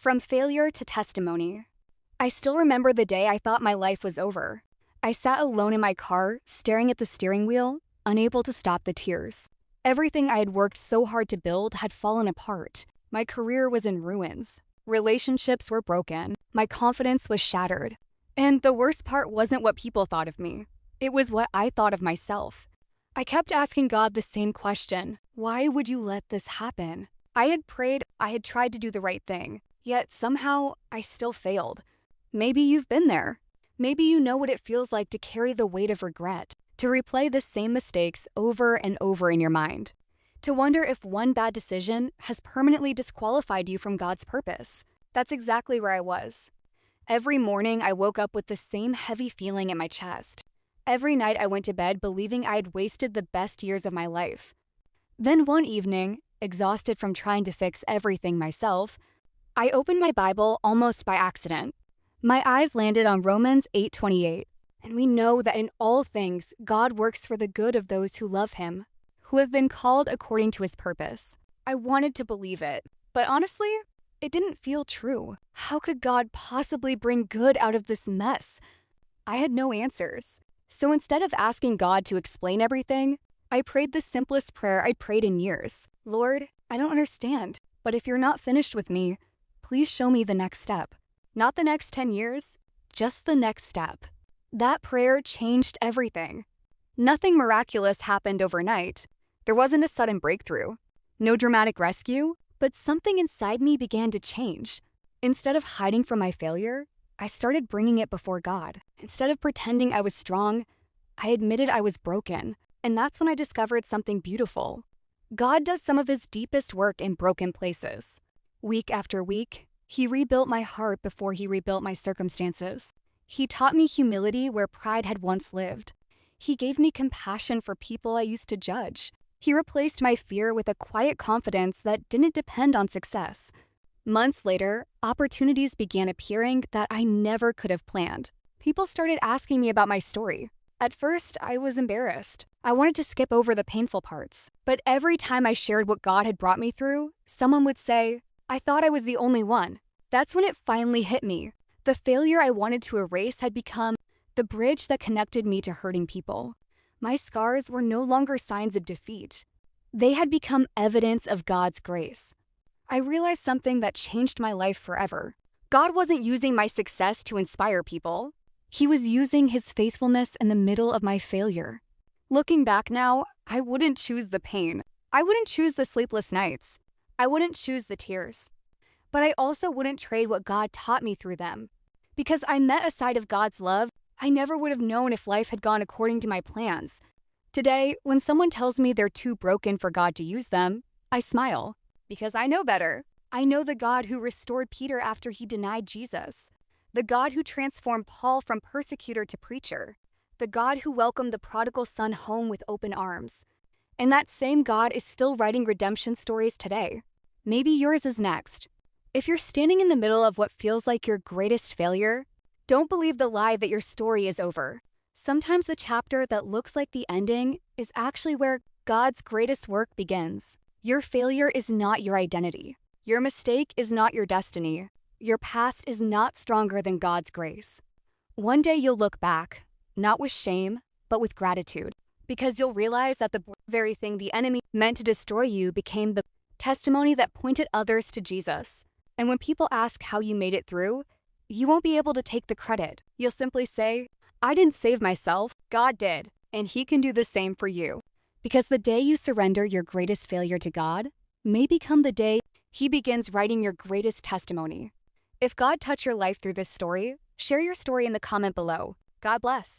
From failure to testimony. I still remember the day I thought my life was over. I sat alone in my car, staring at the steering wheel, unable to stop the tears. Everything I had worked so hard to build had fallen apart. My career was in ruins. Relationships were broken. My confidence was shattered. And the worst part wasn't what people thought of me. It was what I thought of myself. I kept asking God the same question. Why would you let this happen? I had prayed, I had tried to do the right thing, yet somehow I still failed. Maybe you've been there. Maybe you know what it feels like to carry the weight of regret, to replay the same mistakes over and over in your mind, to wonder if one bad decision has permanently disqualified you from God's purpose. That's exactly where I was. Every morning I woke up with the same heavy feeling in my chest. Every night I went to bed believing I had wasted the best years of my life. Then one evening, exhausted from trying to fix everything myself, I opened my Bible almost by accident. My eyes landed on Romans 8:28, and we know that in all things God works for the good of those who love Him, who have been called according to His purpose. I wanted to believe it, but honestly, it didn't feel true. How could God possibly bring good out of this mess? I had no answers. So instead of asking God to explain everything, I prayed the simplest prayer I'd prayed in years. Lord, I don't understand, but if you're not finished with me, please show me the next step. Not the next 10 years, just the next step. That prayer changed everything. Nothing miraculous happened overnight. There wasn't a sudden breakthrough. No dramatic rescue, but something inside me began to change. Instead of hiding from my failure, I started bringing it before God. Instead of pretending I was strong, I admitted I was broken. And that's when I discovered something beautiful. God does some of His deepest work in broken places. Week after week, He rebuilt my heart before He rebuilt my circumstances. He taught me humility where pride had once lived. He gave me compassion for people I used to judge. He replaced my fear with a quiet confidence that didn't depend on success. Months later, opportunities began appearing that I never could have planned. People started asking me about my story. At first, I was embarrassed. I wanted to skip over the painful parts. But every time I shared what God had brought me through, someone would say, I thought I was the only one. That's when it finally hit me. The failure I wanted to erase had become the bridge that connected me to hurting people. My scars were no longer signs of defeat. They had become evidence of God's grace. I realized something that changed my life forever. God wasn't using my success to inspire people. He was using His faithfulness in the middle of my failure. Looking back now, I wouldn't choose the pain. I wouldn't choose the sleepless nights. I wouldn't choose the tears. But I also wouldn't trade what God taught me through them. Because I met a side of God's love I never would have known if life had gone according to my plans. Today, when someone tells me they're too broken for God to use them, I smile. Because I know better. I know the God who restored Peter after he denied Jesus. The God who transformed Paul from persecutor to preacher. The God who welcomed the prodigal son home with open arms. And that same God is still writing redemption stories today. Maybe yours is next. If you're standing in the middle of what feels like your greatest failure, don't believe the lie that your story is over. Sometimes the chapter that looks like the ending is actually where God's greatest work begins. Your failure is not your identity. Your mistake is not your destiny. Your past is not stronger than God's grace. One day you'll look back, not with shame, but with gratitude, because you'll realize that the very thing the enemy meant to destroy you became the testimony that pointed others to Jesus. And when people ask how you made it through, you won't be able to take the credit. You'll simply say, I didn't save myself, God did, and He can do the same for you. Because the day you surrender your greatest failure to God may become the day He begins writing your greatest testimony. If God touched your life through this story, share your story in the comment below. God bless.